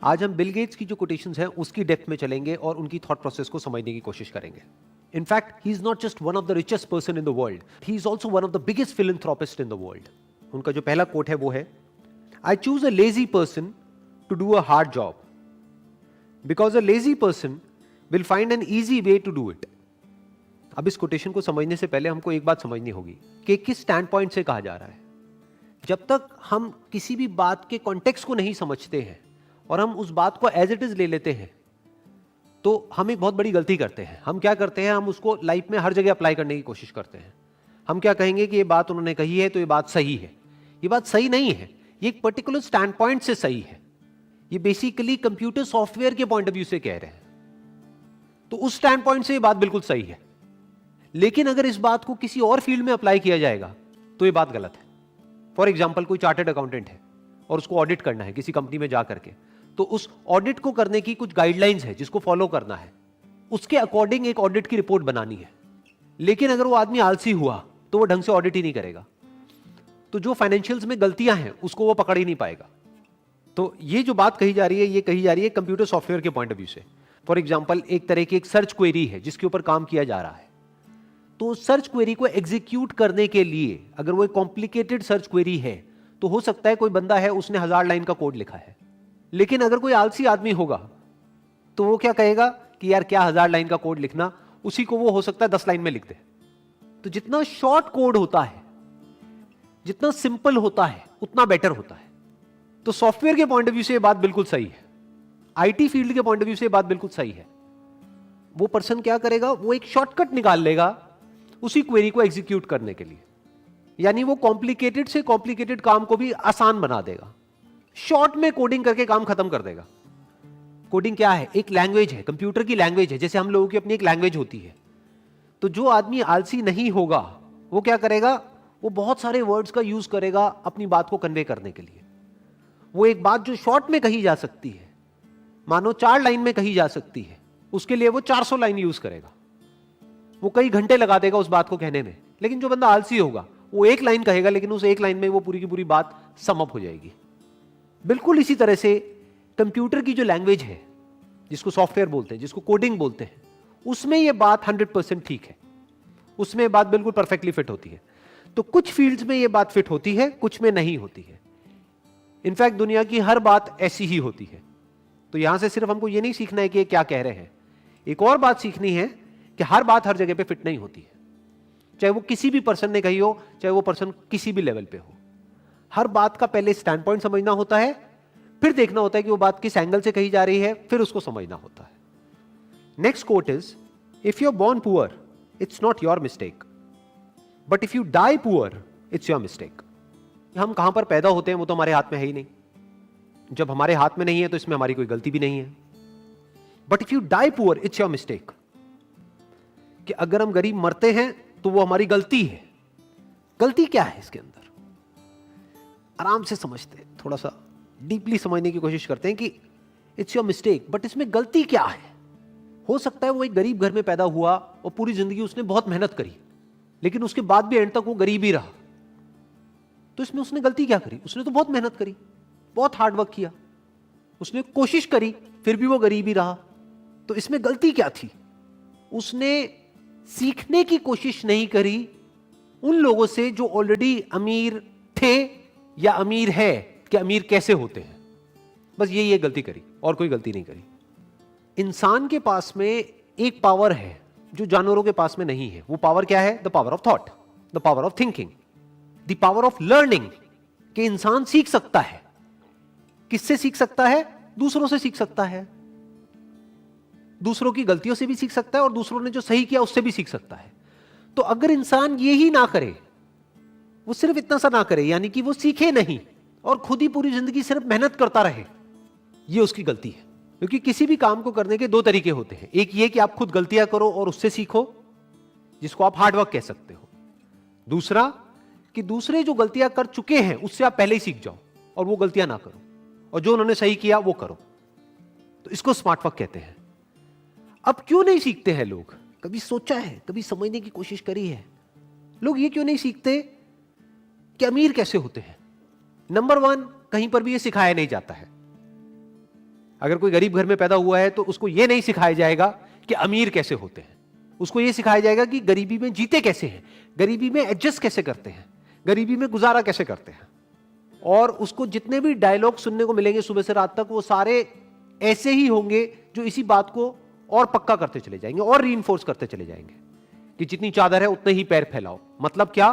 आज हम Bill Gates की जो कोटेशंस हैं उसकी डेप्थ में चलेंगे और उनकी थॉट प्रोसेस को समझने की कोशिश करेंगे. In fact, he is not just one of the richest person in the world. He is also one of the biggest philanthropist in the world. उनका जो पहला कोट है वो है, I choose a lazy person to do a hard job because a lazy person will find an easy way to do it. अब इस quotation को समझने से पहले हमको एक बात समझनी होगी कि किस स्टैंड पॉइंट से कहा जा रहा है. जब तक हम किसी भी बात के कॉन्टेक्स्ट को नहीं समझते हैं और हम उस बात को एज इट इज ले लेते हैं तो हम एक बहुत बड़ी गलती करते हैं. हम क्या करते हैं, हम उसको लाइफ में हर जगह अप्लाई करने की कोशिश करते हैं. हम क्या कहेंगे कि ये बात उन्होंने कही है तो ये बात सही है. ये बात सही नहीं है, ये एक पर्टिकुलर स्टैंड पॉइंट से सही है. ये बेसिकली कंप्यूटर सॉफ्टवेयर के पॉइंट ऑफ व्यू से कह रहे हैं, तो उस स्टैंड पॉइंट से ये बात बिल्कुल सही है. लेकिन अगर इस बात को किसी और फील्ड में अप्लाई किया जाएगा तो ये बात गलत है. फॉर एग्जाम्पल, कोई चार्टर्ड अकाउंटेंट है और उसको ऑडिट करना है किसी कंपनी में जा करके, तो उस ऑडिट को करने की कुछ गाइडलाइंस है जिसको फॉलो करना है, उसके अकॉर्डिंग एक ऑडिट की रिपोर्ट बनानी है. लेकिन अगर वो आदमी आलसी हुआ तो वो ढंग से ऑडिट ही नहीं करेगा, तो जो फाइनेंशियल्स में गलतियां हैं उसको वो पकड़ ही नहीं पाएगा. तो ये जो बात कही जा रही है, ये कही जा रही है कंप्यूटर सॉफ्टवेयर के पॉइंट ऑफ व्यू से. फॉर एग्जाम्पल, एक तरह की एक सर्च क्वेरी है जिसके ऊपर काम किया जा रहा है. तो सर्च क्वेरी को एग्जीक्यूट करने के लिए अगर वो एक कॉम्प्लिकेटेड सर्च क्वेरी है तो हो सकता है कोई बंदा है उसने 1000 लाइन का कोड लिखा है. लेकिन अगर कोई आलसी आदमी होगा तो वो क्या कहेगा कि यार क्या 1000 लाइन का कोड लिखना, उसी को वो हो सकता है 10 लाइन में लिख दे. तो जितना शॉर्ट कोड होता है, जितना सिंपल होता है, उतना बेटर होता है. तो सॉफ्टवेयर के पॉइंट ऑफ व्यू से ये बात बिल्कुल सही है. आईटी फील्ड के पॉइंट ऑफ व्यू से ये बात बिल्कुल सही है. वो पर्सन क्या करेगा, वो एक शॉर्टकट निकाल लेगा उसी क्वेरी को एग्जीक्यूट करने के लिए. यानी वो कॉम्प्लिकेटेड से कॉम्प्लिकेटेड काम को भी आसान बना देगा. शॉर्ट में कोडिंग करके काम खत्म कर देगा. कोडिंग क्या है? एक लैंग्वेज है, कंप्यूटर की लैंग्वेज है, जैसे हम लोगों की अपनी एक लैंग्वेज होती है. तो जो आदमी आलसी नहीं होगा वो क्या करेगा, वो बहुत सारे वर्ड्स का यूज करेगा अपनी बात को कन्वे करने के लिए. वो एक बात जो शॉर्ट में कही जा सकती है, मानो 4 लाइन में कही जा सकती है, उसके लिए वो 400 लाइन यूज करेगा. वो कई घंटे लगा देगा उस बात को कहने में. लेकिन जो बंदा आलसी होगा वो एक लाइन कहेगा, लेकिन उस एक लाइन में वो पूरी की पूरी बात सम अप हो जाएगी. बिल्कुल इसी तरह से कंप्यूटर की जो लैंग्वेज है, जिसको सॉफ्टवेयर बोलते हैं, जिसको कोडिंग बोलते हैं, उसमें ये बात 100% ठीक है. उसमें बात बिल्कुल परफेक्टली फिट होती है. तो कुछ फील्ड्स में ये बात फिट होती है, कुछ में नहीं होती है. इनफैक्ट दुनिया की हर बात ऐसी ही होती है. तो यहां से सिर्फ हमको ये नहीं सीखना है कि ये क्या कह रहे हैं, एक और बात सीखनी है कि हर बात हर जगह पे फिट नहीं होती है. चाहे वो किसी भी पर्सन ने कही हो, चाहे वो पर्सन किसी भी लेवल पे हो. हर बात का पहले स्टैंड पॉइंट समझना होता है, फिर देखना होता है कि वो बात किस एंगल से कही जा रही है, फिर उसको समझना होता है. Next quote is, if you are born poor it's not your mistake, but if you die poor it's your mistake. हम कहां पर पैदा होते हैं वो तो हमारे हाथ में है ही नहीं. जब हमारे हाथ में नहीं है तो इसमें हमारी कोई गलती भी नहीं है. But if you die poor it's your mistake, कि अगर हम गरीब मरते हैं तो वो हमारी गलती है. गलती क्या है इसके अंदर, आराम से समझते हैं, थोड़ा सा डीपली समझने की कोशिश करते हैं कि इट्स योर मिस्टेक, बट इसमें गलती क्या है. हो सकता है वो एक गरीब घर में पैदा हुआ और पूरी जिंदगी उसने बहुत मेहनत करी, लेकिन उसके बाद भी एंड तक वो गरीब ही रहा. तो इसमें उसने गलती क्या करी? उसने तो बहुत मेहनत करी, बहुत हार्ड वर्क किया, उसने कोशिश करी, फिर भी वो गरीब ही रहा. तो इसमें गलती क्या थी? उसने सीखने की कोशिश नहीं करी उन लोगों से जो ऑलरेडी अमीर थे या अमीर है कि अमीर कैसे होते हैं. बस ये गलती करी और कोई गलती नहीं करी. इंसान के पास में एक पावर है जो जानवरों के पास में नहीं है. वो पावर क्या है? The power of thought, the power of thinking, the power of learning. कि इंसान सीख सकता है. किससे सीख सकता है? दूसरों से सीख सकता है. दूसरों की गलतियों से भी सीख सकता है और दूसरों ने जो सही किया उससे भी सीख सकता है. तो अगर इंसान ये ही ना करे, वो सिर्फ इतना सा ना करे, यानी कि वो सीखे नहीं और खुद ही पूरी जिंदगी सिर्फ मेहनत करता रहे, ये उसकी गलती है. क्योंकि किसी भी काम को करने के 2 तरीके होते हैं. एक ये कि आप खुद गलतियां करो और उससे सीखो, जिसको आप हार्डवर्क कह सकते हो. दूसरा कि दूसरे जो गलतियां कर चुके हैं उससे आप पहले ही सीख जाओ और वो गलतियां ना करो, और जो उन्होंने सही किया वो करो. तो इसको स्मार्ट वर्क कहते हैं. अब क्यों नहीं सीखते हैं लोग? कभी सोचा है, कभी समझने की कोशिश करी है लोग ये क्यों नहीं सीखते कि अमीर कैसे होते हैं? नंबर 1, कहीं पर भी ये सिखाया नहीं जाता है. अगर कोई गरीब घर में पैदा हुआ है तो उसको यह नहीं सिखाया जाएगा कि अमीर कैसे होते हैं, उसको यह सिखाया जाएगा कि गरीबी में जीते कैसे हैं, गरीबी में एडजस्ट कैसे करते हैं, गरीबी में गुजारा कैसे करते हैं। और उसको जितने भी डायलॉग सुनने को मिलेंगे सुबह से रात तक, वो सारे ऐसे ही होंगे जो इसी बात को और पक्का करते चले जाएंगे और रीइंफोर्स करते चले जाएंगे कि जितनी चादर है उतने ही पैर फैलाओ। मतलब क्या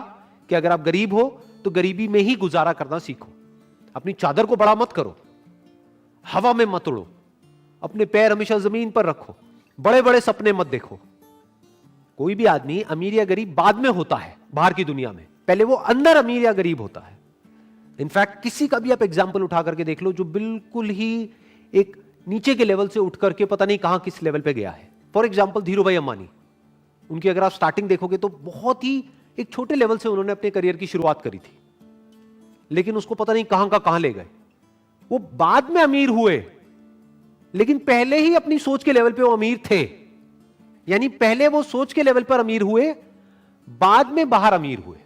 कि अगर आप गरीब हो तो गरीबी में ही गुजारा करना सीखो, अपनी चादर को बड़ा मत करो, हवा में मत उड़ो, अपने पैर हमेशा जमीन पर रखो, बड़े बड़े सपने मत देखो। कोई भी आदमी अमीर या गरीब बाद में होता है बाहर की दुनिया में, पहले वो अंदर अमीर या गरीब होता है। इनफैक्ट किसी का भी आप एग्जाम्पल उठा करके देख लो जो बिल्कुल ही एक नीचे के लेवल से उठ करके पता नहीं कहां किस लेवल पे गया है। फॉर एग्जाम्पल धीरू भाई अंबानी, उनकी अगर आप स्टार्टिंग देखोगे तो बहुत ही एक छोटे लेवल से उन्होंने अपने करियर की शुरुआत करी थी, लेकिन उसको पता नहीं कहां का कहां ले गए। वो बाद में अमीर हुए, लेकिन पहले ही अपनी सोच के लेवल पे वो अमीर थे। यानी पहले वो सोच के लेवल पर अमीर हुए, बाद में बाहर अमीर हुए।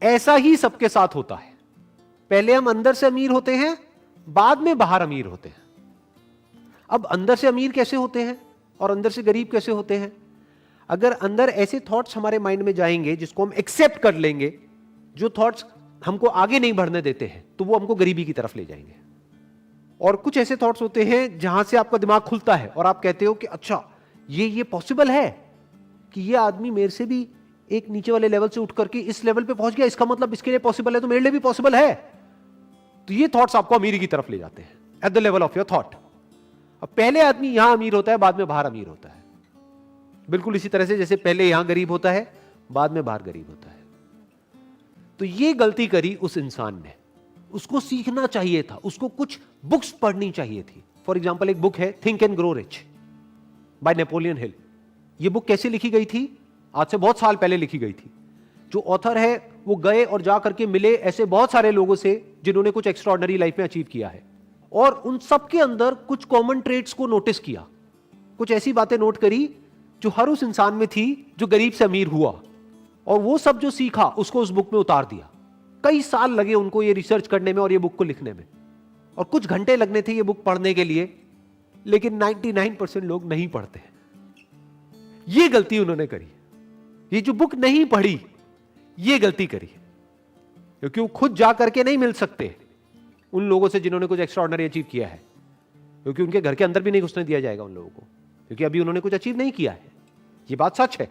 ऐसा ही सबके साथ होता है, पहले हम अंदर से अमीर होते हैं, बाद में बाहर अमीर होते हैं। अब अंदर से अमीर कैसे होते हैं और अंदर से गरीब कैसे होते हैं? अगर अंदर ऐसे थॉट्स हमारे माइंड में जाएंगे जिसको हम एक्सेप्ट कर लेंगे, जो थॉट्स हमको आगे नहीं बढ़ने देते हैं, तो वो हमको गरीबी की तरफ ले जाएंगे। और कुछ ऐसे थॉट्स होते हैं जहां से आपका दिमाग खुलता है और आप कहते हो कि अच्छा ये पॉसिबल है कि ये आदमी मेरे से भी एक नीचे वाले लेवल से उठ करके इस लेवल पे पहुंच गया, इसका मतलब इसके लिए पॉसिबल है तो मेरे लिए भी पॉसिबल है। तो ये थॉट्स आपको अमीरी की तरफ ले जाते हैं at the level of your thought. अब पहले आदमी यहां अमीर होता है, बाद में बाहर अमीर होता है। बिल्कुल इसी तरह से जैसे पहले यहां गरीब होता है, बाद में बाहर गरीब होता है। तो ये गलती करी उस इंसान ने, उसको सीखना चाहिए था, उसको कुछ बुक्स पढ़नी चाहिए थी। फॉर एग्जाम्पल एक बुक है think and grow rich by Napoleon Hill. ये बुक कैसे लिखी गई थी? आज से बहुत साल पहले लिखी गई थी। जो ऑथर है वो गए और जा करके मिले ऐसे बहुत सारे लोगों से जिन्होंने कुछ एक्स्ट्राऑर्डिनरी लाइफ में अचीव किया है, और उन सब के अंदर कुछ कॉमन ट्रेट्स को नोटिस किया, कुछ ऐसी बातें नोट करी जो हर उस इंसान में थी जो गरीब से अमीर हुआ, और वो सब जो सीखा उसको उस बुक में उतार दिया। कई साल लगे उनको ये रिसर्च करने में और ये बुक को लिखने में, और कुछ घंटे लगने थे ये बुक पढ़ने के लिए, लेकिन 99% लोग नहीं पढ़ते। ये गलती उन्होंने करी, ये जो बुक नहीं पढ़ी ये गलती करी, क्योंकि वो खुद जा करके नहीं मिल सकते उन लोगों से जिन्होंने कुछ एक्स्ट्राऑर्डिनरी अचीव किया है, क्योंकि उनके घर के अंदर भी नहीं घुसने दिया जाएगा उन लोगों को, क्योंकि अभी उन्होंने कुछ अचीव नहीं किया है। ये बात सच है,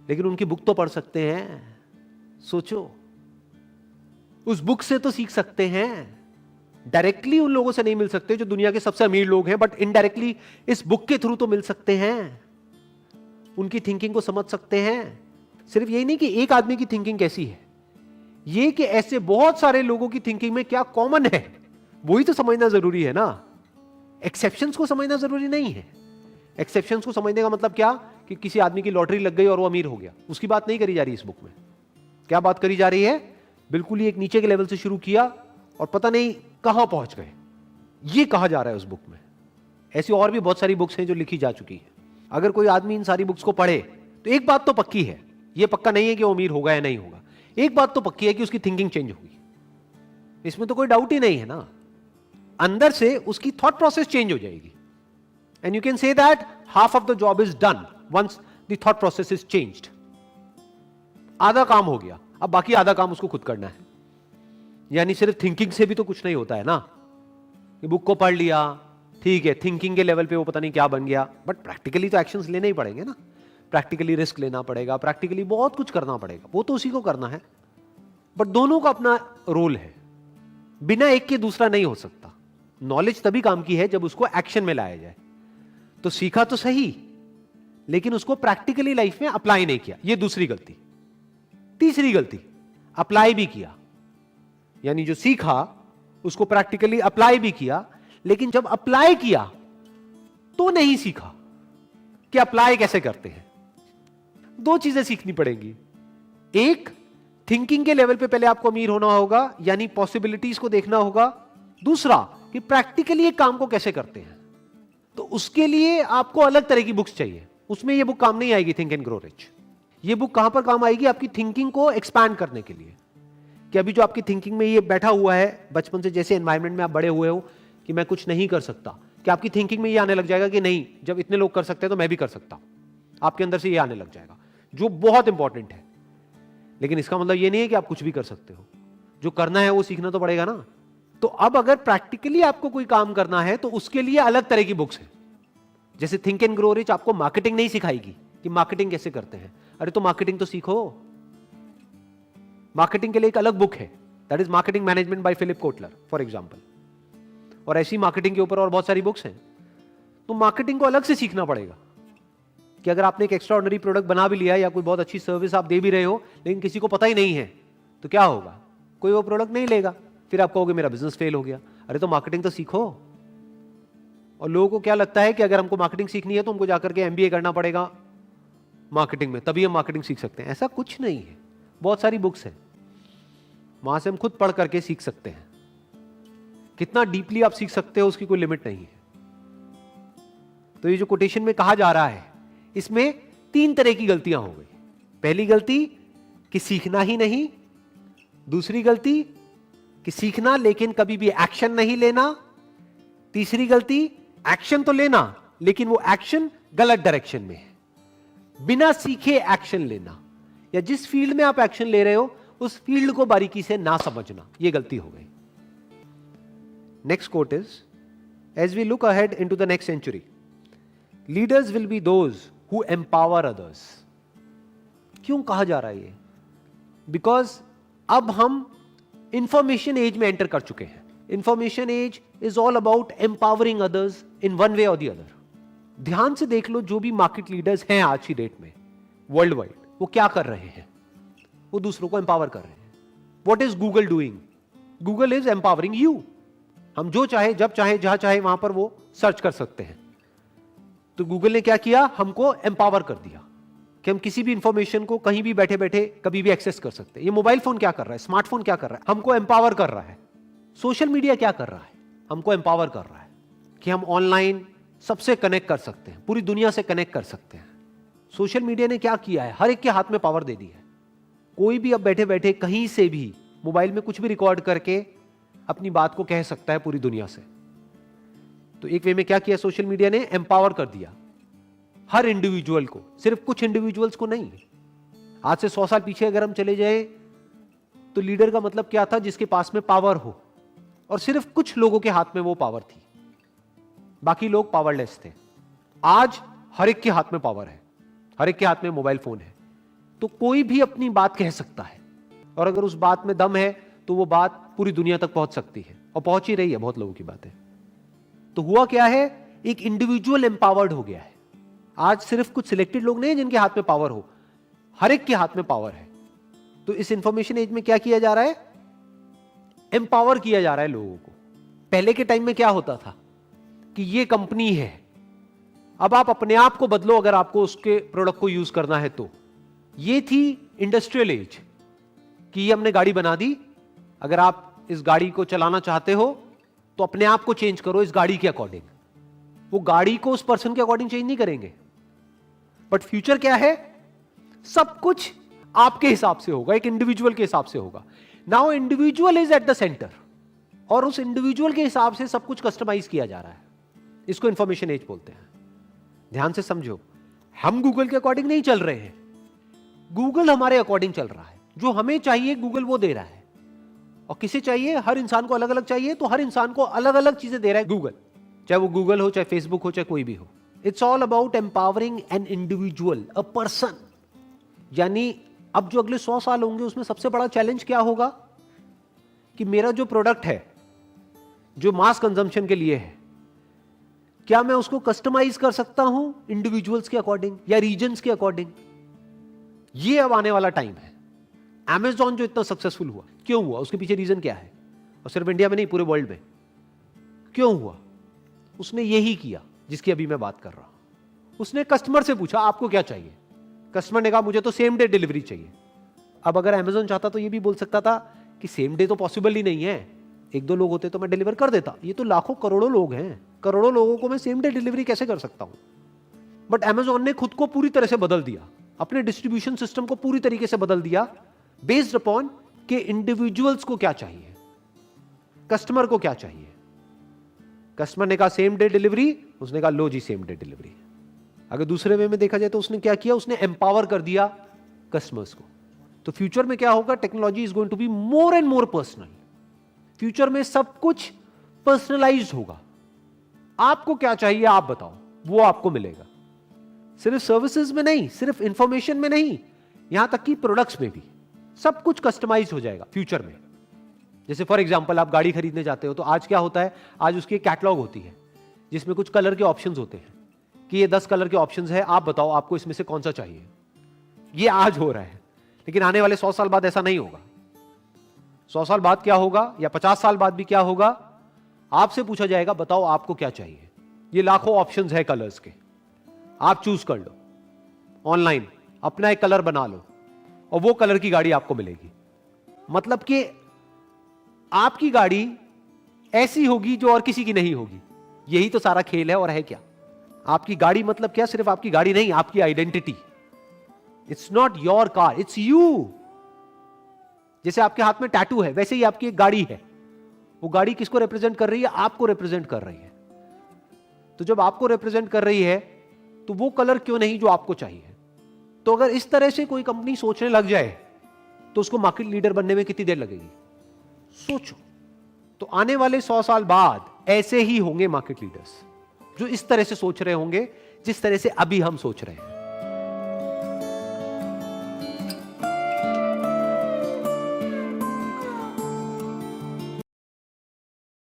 लेकिन उनकी बुक तो पढ़ सकते हैं। सोचो, उस बुक से तो सीख सकते हैं। डायरेक्टली उन लोगों से नहीं मिल सकते जो दुनिया के सबसे अमीर लोग हैं, बट इनडायरेक्टली इस बुक के थ्रू तो मिल सकते हैं, उनकी थिंकिंग को समझ सकते हैं। सिर्फ यही नहीं कि एक आदमी की थिंकिंग कैसी है, ये कि ऐसे बहुत सारे लोगों की थिंकिंग में क्या कॉमन है वही तो समझना जरूरी है ना। एक्सेप्शंस को समझना जरूरी नहीं है। एक्सेप्शंस को समझने का मतलब क्या कि किसी आदमी की लॉटरी लग गई और वो अमीर हो गया, उसकी बात नहीं करी जा रही इस बुक में। क्या बात करी जा रही है? बिल्कुल ही एक नीचे के लेवल से शुरू किया और पता नहीं कहां पहुंच गए, ये कहा जा रहा है उस बुक में। ऐसी और भी बहुत सारी बुक्स हैं जो लिखी जा चुकी है। अगर कोई आदमी इन सारी बुक्स को पढ़े तो एक बात तो पक्की है, ये पक्का नहीं है कि वो अमीर होगा या नहीं होगा, एक बात तो पक्की है कि उसकी थिंकिंग चेंज होगी। इसमें तो कोई डाउट ही नहीं है ना। अंदर से उसकी थॉट प्रोसेस चेंज हो जाएगी, and you can say that half of the job is done once the thought process is changed. आधा काम हो गया, अब बाकी आधा काम उसको खुद करना है। यानी सिर्फ थिंकिंग से भी तो कुछ नहीं होता है ना। ये बुक को पढ़ लिया, ठीक है, थिंकिंग के लेवल पे वो पता नहीं क्या बन गया, बट प्रैक्टिकली तो एक्शंस लेने ही पड़ेंगे ना। प्रैक्टिकली रिस्क लेना पड़ेगा, प्रैक्टिकली बहुत कुछ करना पड़ेगा, वो तो उसी को करना है। बट दोनों का अपना रोल है, बिना एक के दूसरा नहीं हो सकता। नॉलेज तभी काम की है जब उसको एक्शन में लाया जाए। तो सीखा तो सही, लेकिन उसको प्रैक्टिकली लाइफ में अप्लाई नहीं किया, ये दूसरी गलती। तीसरी गलती, अप्लाई भी किया, यानी जो सीखा उसको प्रैक्टिकली अप्लाई भी किया, लेकिन जब अप्लाई किया तो नहीं सीखा कि अप्लाई कैसे करते हैं। दो चीजें सीखनी पड़ेंगी। एक, थिंकिंग के लेवल पे पहले आपको अमीर होना होगा, यानी पॉसिबिलिटीज को देखना होगा। दूसरा कि प्रैक्टिकली एक काम को कैसे करते हैं, तो उसके लिए आपको अलग तरह की बुक्स चाहिए। उसमें ये बुक काम नहीं आएगी, थिंक एंड ग्रो रिच। ये बुक कहां पर काम आएगी? आपकी थिंकिंग को एक्सपैंड करने के लिए, कि अभी जो आपकी थिंकिंग में ये बैठा हुआ है बचपन से, जैसे एनवायरनमेंट में आप बड़े हुए हो कि मैं कुछ नहीं कर सकता, कि आपकी थिंकिंग में ये आने लग जाएगा कि नहीं, जब इतने लोग कर सकते हैं तो मैं भी कर सकता हूं। आपके अंदर से ये आने लग जाएगा, जो बहुत इंपॉर्टेंट है। लेकिन इसका मतलब ये नहीं है कि आप कुछ भी कर सकते हो, जो करना है वो सीखना तो पड़ेगा ना। तो अब अगर प्रैक्टिकली आपको कोई काम करना है तो उसके लिए अलग तरह की बुक्स हैं। जैसे थिंक एंड ग्रो रिच आपको मार्केटिंग नहीं सिखाएगी कि मार्केटिंग कैसे करते हैं, अरे तो मार्केटिंग तो सीखो। मार्केटिंग के लिए एक अलग बुक है, that is marketing management by Philip Kotler for example. और ऐसी मार्केटिंग के ऊपर और बहुत सारी बुक्स हैं। तो मार्केटिंग को अलग से सीखना पड़ेगा कि अगर आपने एक एक्स्ट्राऑर्डिनरी प्रोडक्ट बना भी लिया या कोई बहुत अच्छी सर्विस आप दे भी रहे हो, लेकिन किसी को पता ही नहीं है, तो क्या होगा? कोई वो प्रोडक्ट नहीं लेगा, फिर आप कहोगे मेरा बिजनेस फेल हो गया। अरे तो मार्केटिंग तो सीखो। और लोगों को क्या लगता है कि अगर हमको मार्केटिंग सीखनी है तो हमको जाकर के एमबीए करना पड़ेगा मार्केटिंग में, तभी हम मार्केटिंग सीख सकते हैं। ऐसा कुछ नहीं है, बहुत सारी बुक्स हैं, वहां से हम खुद पढ़ करके सीख सकते हैं। कितना डीपली आप सीख सकते हो उसकी कोई लिमिट नहीं है। तो ये जो कोटेशन में कहा जा रहा है, इसमें 3 तरह की गलतियां हो गई। पहली गलती कि सीखना ही नहीं, दूसरी गलती कि सीखना लेकिन कभी भी एक्शन नहीं लेना, तीसरी गलती एक्शन तो लेना लेकिन वो एक्शन गलत डायरेक्शन में है, बिना सीखे एक्शन लेना, या जिस फील्ड में आप एक्शन ले रहे हो उस फील्ड को बारीकी से ना समझना, ये गलती हो गई। Next quote is, as we look ahead into the next century, leaders will be those who empower others. क्यों कहा जा रहा है ये? बिकॉज अब हम इंफॉर्मेशन एज में एंटर कर चुके हैं। Information age is all about empowering others in one way और द अदर। ध्यान से देख लो, जो भी मार्केट लीडर्स हैं आज की डेट में वर्ल्ड वाइड, वो क्या कर रहे हैं? वो दूसरों को एम्पावर कर रहे हैं। What is Google doing? Google is empowering you. हम जो चाहे, जब चाहे, जहां चाहे वहां पर वो सर्च कर सकते हैं। तो गूगल ने क्या किया? हमको एम्पावर कर दिया कि हम किसी भी इंफॉर्मेशन को कहीं भी बैठे बैठे कभी भी एक्सेस कर सकते हैं। ये मोबाइल फोन क्या कर रहा है, स्मार्टफोन क्या कर रहा है? हमको एम्पावर कर रहा है। सोशल मीडिया क्या कर रहा है? हमको एम्पावर कर रहा है कि हम ऑनलाइन सबसे कनेक्ट कर सकते हैं, पूरी दुनिया से कनेक्ट कर सकते हैं। सोशल मीडिया ने क्या किया है? हर एक के हाथ में पावर दे दी है। कोई भी अब बैठे बैठे कहीं से भी मोबाइल में कुछ भी रिकॉर्ड करके अपनी बात को कह सकता है पूरी दुनिया से। तो एक वे में क्या किया सोशल मीडिया ने? एम्पावर कर दिया हर इंडिविजुअल को, सिर्फ कुछ इंडिविजुअल्स को नहीं। आज से 100 साल पीछे अगर हम चले जाएं तो लीडर का मतलब क्या था? जिसके पास में पावर हो, और सिर्फ कुछ लोगों के हाथ में वो पावर थी, बाकी लोग पावरलेस थे। आज हर एक के हाथ में पावर है, हर एक के हाथ में मोबाइल फोन है, तो कोई भी अपनी बात कह सकता है। और अगर उस बात में दम है तो वो बात पूरी दुनिया तक पहुंच सकती है, और पहुंच ही रही है बहुत लोगों की बातें। तो हुआ क्या है? एक इंडिविजुअल एम्पावर्ड हो गया है। आज सिर्फ कुछ सिलेक्टेड लोग नहीं जिनके हाथ में पावर हो, हर एक के हाथ में पावर है। तो इस इंफॉर्मेशन एज में क्या किया जा रहा है? एम्पावर किया जा रहा है लोगों को। पहले के टाइम में क्या होता था कि ये कंपनी है, अब आप अपने आप को बदलो अगर आपको उसके प्रोडक्ट को यूज करना है तो। ये थी इंडस्ट्रियल एज कि ये हमने गाड़ी बना दी, अगर आप इस गाड़ी को चलाना चाहते हो तो अपने आप को चेंज करो इस गाड़ी के अकॉर्डिंग। वो गाड़ी को उस पर्सन के अकॉर्डिंग चेंज नहीं करेंगे। बट फ्यूचर क्या है? सब कुछ आपके हिसाब से होगा, एक इंडिविजुअल के हिसाब से होगा। Now individual is at the centre, और उस इंडिविजुअल के हिसाब से सब कुछ कस्टमाइज किया जा रहा है। इसको इंफॉर्मेशन एज बोलते हैं। ध्यान से समझो, हम गूगल के अकॉर्डिंग नहीं चल रहे हैं, गूगल हमारे अकॉर्डिंग चल रहा है। जो हमें चाहिए गूगल वो दे रहा है, और किसे चाहिए? हर इंसान को अलग अलग चाहिए, तो हर इंसान को अलग अलग चीजें दे रहा है गूगल, चाहे वो गूगल हो, चाहे फेसबुक हो, चाहे कोई भी हो। It's all about empowering an individual, a person. यानी अब जो अगले 100 साल होंगे उसमें सबसे बड़ा चैलेंज क्या होगा कि मेरा जो प्रोडक्ट है जो मास कंजम्पशन के लिए है, क्या मैं उसको कस्टमाइज कर सकता हूं इंडिविजुअल्स के अकॉर्डिंग या रीजन्स के अकॉर्डिंग? ये अब आने वाला टाइम है। Amazon जो इतना सक्सेसफुल हुआ, क्यों हुआ? उसके पीछे रीजन क्या है? और सिर्फ इंडिया में नहीं, पूरे वर्ल्ड में क्यों हुआ? उसने यही किया जिसकी अभी मैं बात कर रहा हूं। उसने कस्टमर से पूछा आपको क्या चाहिए? कस्टमर ने कहा मुझे तो सेम डे डिलीवरी चाहिए। अब अगर Amazon चाहता तो ये भी बोल सकता था कि सेम डे तो पॉसिबल ही नहीं है, 1-2 लोग होते तो मैं डिलीवर कर देता। ये तो लाखों करोड़ों लोग हैं, करोड़ों लोगों को मैं सेम डे डिलीवरी कैसे कर सकता हूं? बट Amazon ने खुद को पूरी तरह से बदल दिया, अपने डिस्ट्रीब्यूशन सिस्टम को पूरी तरीके से बदल दिया, बेस्ड अपॉन कि इंडिविजुअल्स को क्या चाहिए, कस्टमर को क्या चाहिए। कस्टमर ने कहा सेम डे डिलीवरी, उसने कहा लो जी सेम डे डिलीवरी। अगर दूसरे वे में देखा जाए तो उसने क्या किया, उसने एम्पावर कर दिया कस्टमर्स को। तो फ्यूचर में क्या होगा, technology is going to be more and more personal. Future में सब कुछ पर्सनलाइज्ड होगा। आपको क्या चाहिए आप बताओ, वो आपको मिलेगा। सिर्फ सर्विसेज में नहीं, सिर्फ इंफॉर्मेशन में नहीं, यहां तक कि प्रोडक्ट्स में भी सब कुछ कस्टमाइज हो जाएगा फ्यूचर में। जैसे फॉर एग्जांपल आप गाड़ी खरीदने जाते हो तो आज क्या होता है, आज उसकी एक कैटलॉग होती है जिसमें कुछ कलर के ऑप्शंस होते हैं कि ये 10 कलर के ऑप्शंस है, आप बताओ आपको इसमें से कौन सा चाहिए। ये आज हो रहा है, लेकिन आने वाले 100 साल बाद ऐसा नहीं होगा। 100 साल बाद क्या होगा, या 50 साल बाद भी क्या होगा, आपसे पूछा जाएगा बताओ आपको क्या चाहिए। ये लाखों ऑप्शंस है कलर्स के, आप चूज कर लो ऑनलाइन, अपना एक कलर बना लो और वो कलर की गाड़ी आपको मिलेगी। मतलब कि आपकी गाड़ी ऐसी होगी जो और किसी की नहीं होगी। यही तो सारा खेल है, और है क्या। आपकी गाड़ी मतलब क्या, सिर्फ आपकी गाड़ी नहीं, आपकी identity. It's not your car, it's you. जैसे आपके हाथ में टैटू है, वैसे ही आपकी एक गाड़ी है। वो गाड़ी किसको रिप्रेजेंट कर रही है, आपको रिप्रेजेंट कर रही है। तो जब आपको रिप्रेजेंट कर रही है तो वो कलर क्यों नहीं जो आपको चाहिए। तो अगर इस तरह से कोई कंपनी सोचने लग जाए तो उसको मार्केट लीडर बनने में कितनी देर लगेगी, सोचो। तो आने वाले 100 साल बाद ऐसे ही होंगे मार्केट लीडर्स, जो इस तरह से सोच रहे होंगे जिस तरह से अभी हम सोच रहे हैं।